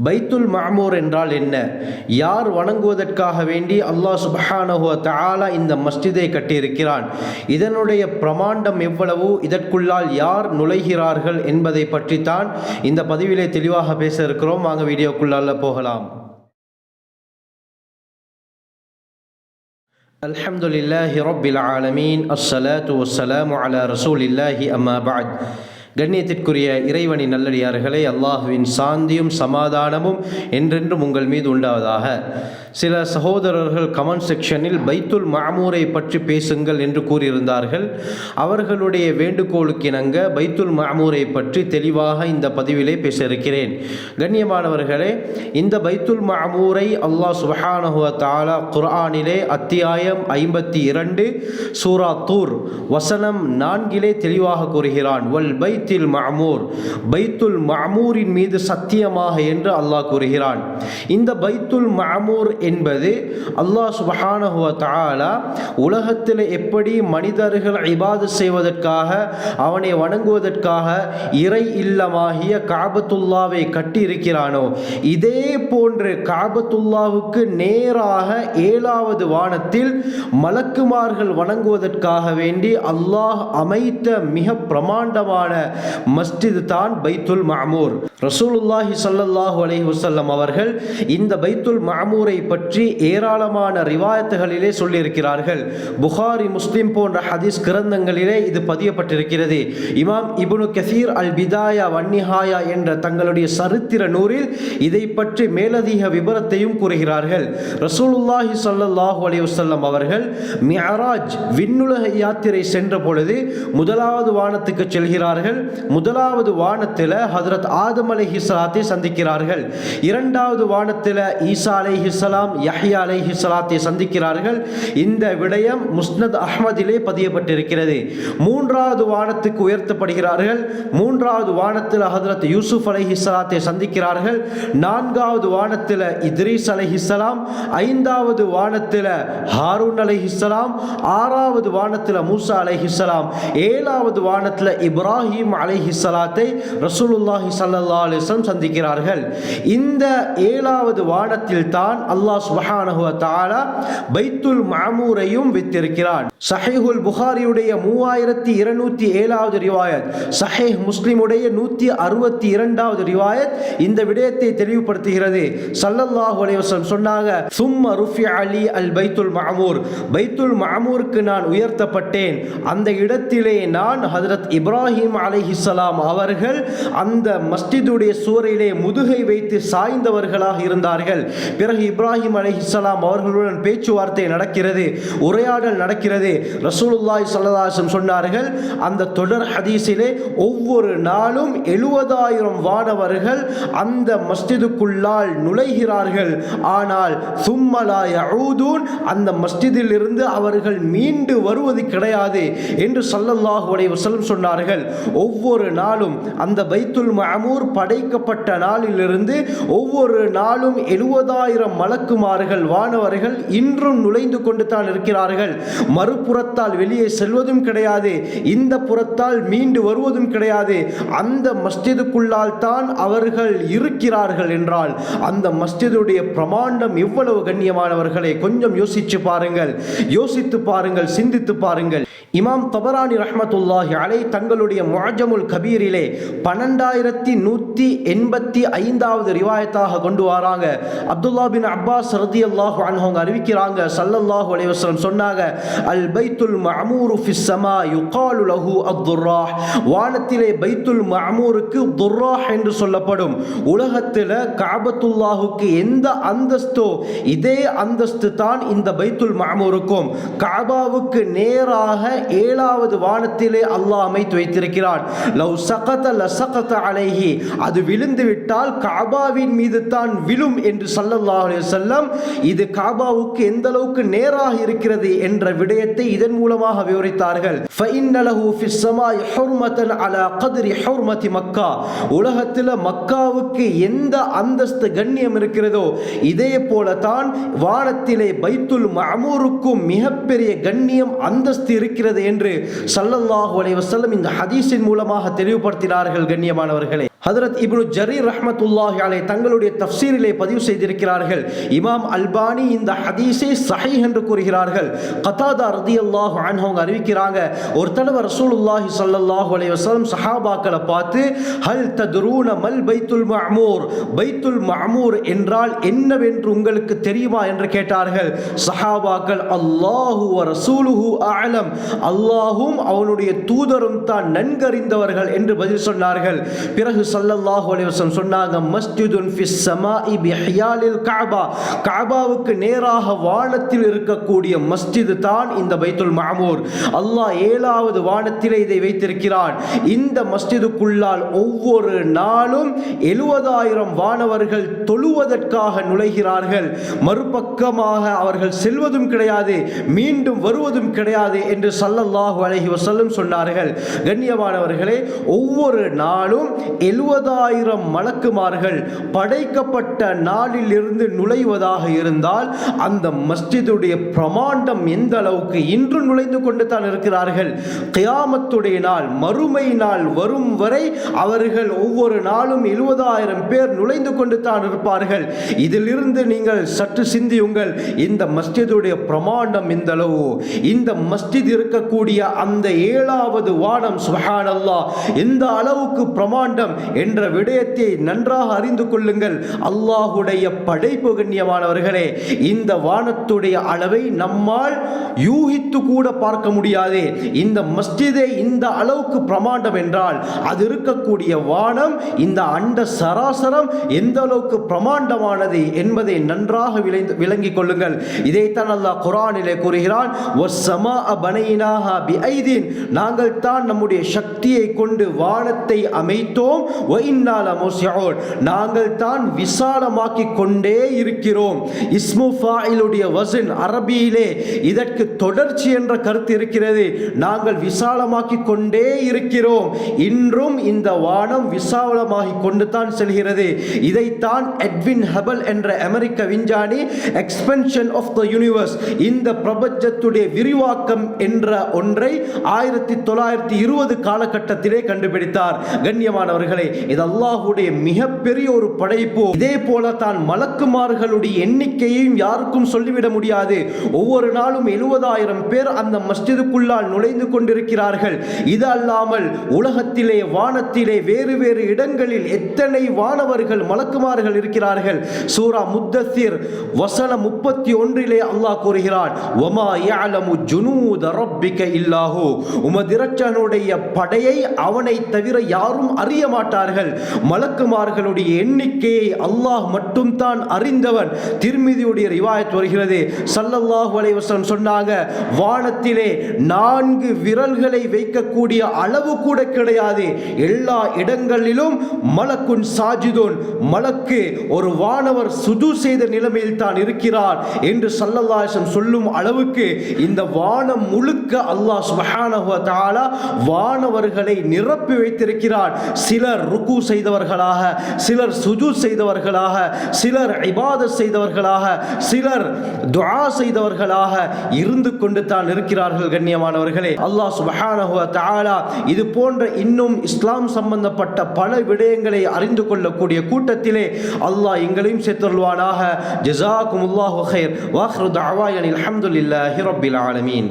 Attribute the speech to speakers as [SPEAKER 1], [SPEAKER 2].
[SPEAKER 1] பைத்துல் மஅமூர் என்றால் என்ன? யார் வணங்குவதற்காக வேண்டி அல்லாஹ் சுப்ஹானஹு வ தஆலா இந்த மஸ்ஜிதை கட்டியிருக்கிறான்? இதனுடைய பிரமாண்டம் எவ்வளவு? இதற்குள்ளால் யார் நுழைகிறார்கள் என்பதை பற்றித்தான் இந்த பதிவிலே தெளிவாக பேச இருக்கிறோம். வாங்க வீடியோக்குள்ளால போகலாம். அல்ஹம்துலில்லாஹி ரப்பில் ஆலமீன், அஸ்ஸலாத்து வஸ்ஸலாமு அலா ரசூலில்லாஹி அம்மா பஅத். கண்ணியத்திற்குரிய இறைவனின் நல்லடியார்களே, அல்லாஹுவின் சாந்தியும் சமாதானமும் என்றென்றும் உங்கள் மீது உண்டாவதாக. சில சகோதரர்கள் கமெண்ட் செக்ஷனில் பைத்துல் மஅமூரை பற்றி பேசுங்கள் என்று கூறியிருந்தார்கள். அவர்களுடைய வேண்டுகோளுக்கிணங்க பைத்துல் மஅமூரை பற்றி தெளிவாக இந்த பதிவிலே பேச இருக்கிறேன். கண்ணியமானவர்களே, இந்த பைத்துல் மஅமூரை அல்லாஹ் சுப்ஹானஹு வ தஆலா குர்ஆனிலே அத்தியாயம் 52 சூரா தூர் வசனம் 4 தெளிவாக கூறுகிறான். வல் பைத்துல் மஅமூர், பைத்துல் மஅமூரின் மீது சத்தியமாக என்று அல்லாஹ் கூறுகிறான். இந்த பைத்துல் மஅமூர் என்பது அல்லாஹ் சுப்ஹானஹு வ தஆலா உலகத்தில் எப்படி மனிதர்கள் இபாதத் செய்வதற்காக, அவனை வணங்குவதற்காக இறை இல்லமாகிய காபத்துல்லாவை கட்டி இருக்கிறானோ, இதே போன்று காபத்துல்லாவுக்கு நேராக 7வது வானத்தில் மலக்குமார்கள் வணங்குவதற்காக வேண்டி அல்லாஹ் அமைத்த மிக பிரமாண்டமான மஸ்ஜித் தான் பைத்துல் மஅமூர். ரசூலுல்லாஹி ஸல்லல்லாஹு அலைஹி வஸல்லம் அவர்கள் இந்த பைத்துல் மஅமூரை பற்றி ஏராளமான ரிவாயத்துகளிலே சொல்லியிருக்கிறார்கள். புகாரி, முஸ்லிம் போன்ற ஹதீஸ் கிரந்தங்களிலே இது பதியப்பட்டிருக்கிறது. இமாம் இப்னு கஸீர் அல் பிதாயா வன்னிஹாயா என்ற தங்களுடைய சரித்திர நூலில் இதை பற்றி மேலதிக விபரத்தையும் கூறுகிறார்கள். ரசூலுல்லாஹி ஸல்லல்லாஹு அலைஹி வஸல்லம் அவர்கள் மிஅராஜ் விண்ணுலக யாத்திரை சென்ற பொழுது முதலாவது வானத்துக்கு செல்கிறார்கள். முதலாவது வானத்தில் ஹஜ்ரத் ஆதம் அலைஹிஸ்ஸலாத்தை சந்திக்கிறார்கள். இரண்டாவது வானத்தில் ஈசா அலைஹிஸ்ஸலாம், யஹ்யா அலைஹிஸ்ஸலாத்தை சந்திக்கிறார்கள். இந்த விடயம் முஸ்னத் அஹ்மதிலே பதியப்பட்டிருக்கிறது. மூன்றாவது வானத்துக்கு உயர்த்தப்படுகிறார்கள். மூன்றாவது வானத்தில் ஹஜ்ரத் யூசுப் அலைஹிஸ்ஸலாத்தை சந்திக்கிறார்கள். நான்காவது வானத்தில் இத்ரீஸ் அலைஹிஸ்ஸலாம், ஐந்தாவது வானத்தில் ஹாரூன் அலைஹிஸ்ஸலாம், ஆறாவது வானத்தில் மூசா அலைஹிஸ்ஸலாம், ஏழாவது வானத்தில் இப்ராஹிம் அலைஹிஸ்ஸலாத்தை ரசூலுல்லாஹி ஸல்லல்லாஹு அலைஹி வஸல்லம் சந்திக்கிறார்கள். இந்த 7வது வானத்தில் தான் அல்லாஹ் சுப்ஹானஹு வ தஆலா பைத்துல் மஅமூரையும் வைத்திருக்கிறான். சஹீஹுல் புகாரியுடைய 3207வது ரிவாயத், சஹீஹ் முஸ்லிமுடைய 162வது ரிவாயத் இந்த விடயத்தை தெளிவுபடுத்துகிறது. ஸல்லல்லாஹு அலைஹி வஸல்லம் சொன்னாங்க, சும்ம ருஃபிஅ லி அல் பைத்துல் மஅமூர், பைத்துல் மஅமூருக்கு நான் உயர்த்தப்பட்டேன். அந்த இடத்திலே நான் ஹஜ்ரத் இப்ராஹிம் அலைஹிஸ்ஸலாம் அவர்கள் அந்த மஸ்ஜிதுடைய சுவரிலே முதுகை வைத்து சாய்ந்தவர்களாக இருந்தார்கள். பிறகு இப்ராஹிம் அலைஹிஸ்ஸலாம் அவர்களுடன் பேச்சுவார்த்தை நடக்கிறது, உரையாடல் நடக்கிறது. ரசூலுல்லாஹி ஸல்லல்லாஹு அலைஹி வஸல்லம் சொன்னார்கள், அந்த தொடர் ஹதீஸிலே ஒவ்வொரு நாளும் 70,000 வானவர்கள் அந்த மஸ்ஜிதுக்குள்ளால் நுழைகிறார்கள். ஆனால் சும்ம லா யஊதுன், அந்த மஸ்ஜிதில் இருந்து அவர்கள் மீண்டு வருவது கிடையாது என்று ஸல்லல்லாஹு அலைஹி வஸல்லம் சொன்னார்கள். ஒவ்வொரு நாளும் அந்த பைத்துல் மஅமூர் படைக்கப்பட்ட நாளிலிருந்து ஒவ்வொரு நாளும் 70,000 மலக்குமார்கள், வானவர்கள் இன்றும் நுழைந்து கொண்டு தான் இருக்கிறார்கள். மறுபுறத்தால் வெளியே செல்வதும் கிடையாது, இந்த புறத்தால் மீண்டு வருவதும் கிடையாது. அந்த மஸ்ஜிதுக்குள்ளால் தான் அவர்கள் இருக்கிறார்கள் என்றால் அந்த மஸ்ஜிதுடைய பிரமாண்டம் எவ்வளவு கண்ணியமானவர்களை கொஞ்சம் யோசித்து பாருங்கள், யோசித்து பாருங்கள், சிந்தித்து பாருங்கள். இமாம் தபரானி ரஹ்மத்துல்லாஹி அலைஹி தங்களுடைய முஅஜமுல் கபீரிலே 12185வது ரிவாயத்தாக கொண்டு வராங்க. அப்துல்லா பின் அப்பாஸ் ரலியல்லாஹு அன்ஹு அறிவிக்கிறாங்க, ஸல்லல்லாஹு அலைஹி வஸல்லம் சொன்னாங்க, அல் பைத்துல் மஅமூரு ஃபிஸ் ஸமா யுகாலு லஹு அத்-துர்ராஹ், வானத்திலே பைத்துல் மஅமூருக்கு துர்ராஹ் என்று சொல்லப்படும். உலகத்தில் கஅபத்துல்லாஹுக்கு எந்த அந்தஸ்தோ இதே அந்தஸ்து தான் இந்த பைத்துல் மஅமூருக்கும். கஅபாவுக்கு நேராக 7வது வானத்திலே அல்லாஹ் அமைத்து வைத்திருக்கிறான். லவ் சகத லசகத அலைஹி, அது விழுந்து விட்டால் கஅபாவின் மீது தான் விழும் என்று ஸல்லல்லாஹு அலைஹி வஸல்லம் இது கஅபாவுக்கு எந்த அளவுக்கு நேராக இருக்கிறது என்ற விடயத்தை இதன் மூலமாக விவரித்தார்கள். ஃபஇன்ன லஹு ஃபிஸ் ஸமாஇ ஹுர்மத்தன் அலா கத்ரி ஹுர்மத்தி மக்கா, உலகத்தில் மக்காவுக்கு எந்த அந்தஸ்து கண்ணியம் இருக்கிறதோ இதே போல தான் வானத்திலே பைத்துல் மஅமூருக்கும் மிகப்பெரிய கண்ணியம் அந்தஸ்து இருக்கிறது என்று ஸல்லல்லாஹு அலைஹி வஸல்லம் இந்த ஹதீஸின் மூலமாக தெளிவுபடுத்தினார்கள். கண்ணியமானவர்களே, ஹதரத் இப்னு ஜரீர் ரஹ்மத்துல்லாஹி அலைஹி தங்களுடைய தஃப்சீரிலே பதிவு செய்திருக்கிறார்கள். இமாம் அல்பானி இந்த ஹதீஸை ஸஹீஹ் என்று கூறுகிறார்கள். கதாதா ரலியல்லாஹு அன்ஹு அவங்க அறிவிக்கிறாங்க, ஒரு தடவை ரசூலுல்லாஹி ஸல்லல்லாஹு அலைஹி வஸல்லம் சஹாபாக்களை பார்த்து ஹல் தத்ரூன மல் பைத்துல் மஅமூர், பைத்துல் மஅமூர் என்றால் என்னவென்று உங்களுக்கு தெரியுமா என்று கேட்டார்கள். சஹாபாக்கள் அல்லாஹு வ ரசூலுஹு அஅலம், அல்லாஹும் அவனுடைய தூதரும் தான் நன்கறிந்தவர்கள் என்று பதில் சொன்னார்கள். பிறகு ஸல்லல்லாஹு அலைஹி வஸல்லம் சொன்னாங்க, மஸ்ஜிதுன் ஃபிஸ் ஸமாஇ பிஹியாலில் கஅபா, கஅபாவுக்கு நேராக வானத்தில் இருக்கக்கூடிய மஸ்ஜித் தான் இந்த பைத்துல் மஅமூர். அல்லாஹ் 7வது வானத்திலே இதை வைத்திருக்கிறான். இந்த மஸ்ஜிதுக்குள்ளால் ஒவ்வொரு நாளும் 70,000 வானவர்கள் தொழுவதற்காக நுழைகிறார்கள். மறுபக்கமாக அவர்கள் செல்வதும் கிடையாது, மீண்டும் வருவதும் கிடையாது என்று ஸல்லல்லாஹு அலைஹி வஸல்லம் சொன்னார்கள். கண்ணியமானவர்களே, ஒவ்வொரு நாளும் 70,000 மலக்குமார்கள் படைக்கப்பட்ட நாளில் இருந்து நுழைவதாக இருந்தால் அந்த மஸ்ஜிதுடைய பிரமாண்டம் எந்த அளவுக்கு இன்று நுழைந்து கொண்டு தான் இருக்கிறார்கள். கியாமத்துடைய நாள், மறுமை நாள் வரும் வரை அவர்கள் ஒவ்வொரு நாளும் 70,000 பேர் நுழைந்து கொண்டு தான் இருப்பார்கள். இதிலிருந்து நீங்கள் சற்று சிந்தியுங்கள், இந்த மஸ்ஜிதுடைய பிரமாண்டம் எந்த அளவு, இந்த மஸ்ஜித் இருக்கக்கூடிய அந்த 7வது வானம் சுப்ஹானல்லாஹ் எந்த அளவுக்கு பிரமாண்டம் என்ற விடயத்தை நன்றாக அறிந்து கொள்ளுங்கள். அல்லாஹுடைய படைப்பு கண்ணியமானவர்களே, இந்த வானத்துடைய அளவை நம்மால் யூகித்து கூட பார்க்க முடியாது. இந்த மஸ்ஜிதே இந்த அளவுக்கு பிரமாண்டம் என்றால் அது இருக்கக்கூடிய வானம், இந்த அண்ட சராசரம் எந்த அளவுக்கு பிரமாண்டமானது என்பதை நன்றாக விளங்கிக் கொள்ளுங்கள். இதைத்தான் அல்லாஹ் குர்ஆனிலே கூறுகிறான், வஸ்ஸமாஅ பனைனாஹா பிஐதின், நாங்கள் தான் நம்முடைய சக்தியை கொண்டு வானத்தை அமைத்தோம், வ இன்னா லமுஸ்ஸிஊன், நாங்கள் தான் விசாலமாக்கி கொண்டே இருக்கிறோம். இஸ்மு ஃபாயிலுடைய வஸன் அரபியிலே இதற்கு தொடர்ச்சி என்ற கருத்து இருக்கிறது. நாங்கள் விசாலமாக்கி கொண்டே இருக்கிறோம், இன்றும் இந்த வானம் விசாலமாகி கொண்டு தான் செல்கிறது. இதைத்தான் எட்வின் ஹபல் என்ற அமெரிக்க விஞ்ஞானி எக்ஸ்பென்ஷன் ஆஃப் த யூனிவர்ஸ், இந்த பிரபஞ்சத்துடைய விரிவாக்கம் என்ற ஒன்றை 1920 காலகட்டத்திலே கண்டுபிடித்தார். கண்ணியமானவர்களே, இது அல்லாஹ்வுடைய மிகப்பெரிய ஒரு படைப்பு. இதே போல தான் மலக்குமார்களுடைய எண்ணிக்கையையும் யாருக்கும் சொல்லிவிட முடியாது. ஒவ்வொரு நாளும் 70,000 பேர் அந்த மஸ்ஜிதுக்குள்ளால் நுழைந்து கொண்டிருக்கிறார்கள். இது அல்லாமல் உலகத்திலே வானத்திலே வேறு வேறு இடங்களில் எத்தனை வானவர்கள் மலக்குமார்கள் இருக்கிறார்கள். சூரா முத்தஸிர் வசனம் 31 அல்லாஹ் கூறுகிறான், வமா யஅலமு ஜுனூத ரப்பிக இல்லாஹு, உமது இரட்சகனுடைய படையை அவனை தவிர யாரும் அறிய மாட்டார்கள். மலக்குமார்களுடைய எண்ணிக்கையை அல்லாஹ் மட்டும் தான் அறிந்தவன். திர்மிதியுடைய ரிவாயத் வருகிறது, ஸல்லல்லாஹு அலைஹி வஸல்லம் சொன்னாங்க, வானத்திலே 4 விரல்களை வைக்கக்கூடிய அளவு கூட கிடையாது. எல்லா இடங்களிலும் மலக்குன் சாஜிதுன், மலக்கு ஒரு வானவர் சுஜூ செய்த நிலைமையில் தான் இருக்கிறார் என்று ஸல்லல்லாஹு அலைஹி வஸல்லம் சொல்லும் அளவுக்கு இந்த வானம் முழுக்க அல்லாஹ் சுப்ஹானஹு வ தஆலா வானவர்களை நிரப்பி வைத்திருக்கிறார். சிலர் ருக்கு செய்தவர்களாக, சிலர் சுஜூத் செய்தவர்களாக, சிலர் இபாதத் செய்தவர்களாக, சிலர் துஆ செய்தவர்களாக இருந்து கொண்டு தான் இருக்கிறார்கள். கண்ணியமானவர்களே, அல்லாஹ் சுப்ஹானஹு வ தஆலா இது போன்ற இன்னும் இஸ்லாம் சம்பந்தப்பட்ட பல விடயங்களை அறிந்து கொள்ளக்கூடிய கூட்டத்திலே அல்லாஹ் எங்களையும் சேர்த்தருள்வானாக. ஜஸாக்குமுல்லாஹு கைர். வ ஆகிரு தஅவானா அல்ஹம்துலில்லாஹி ரப்பில் ஆலமீன்.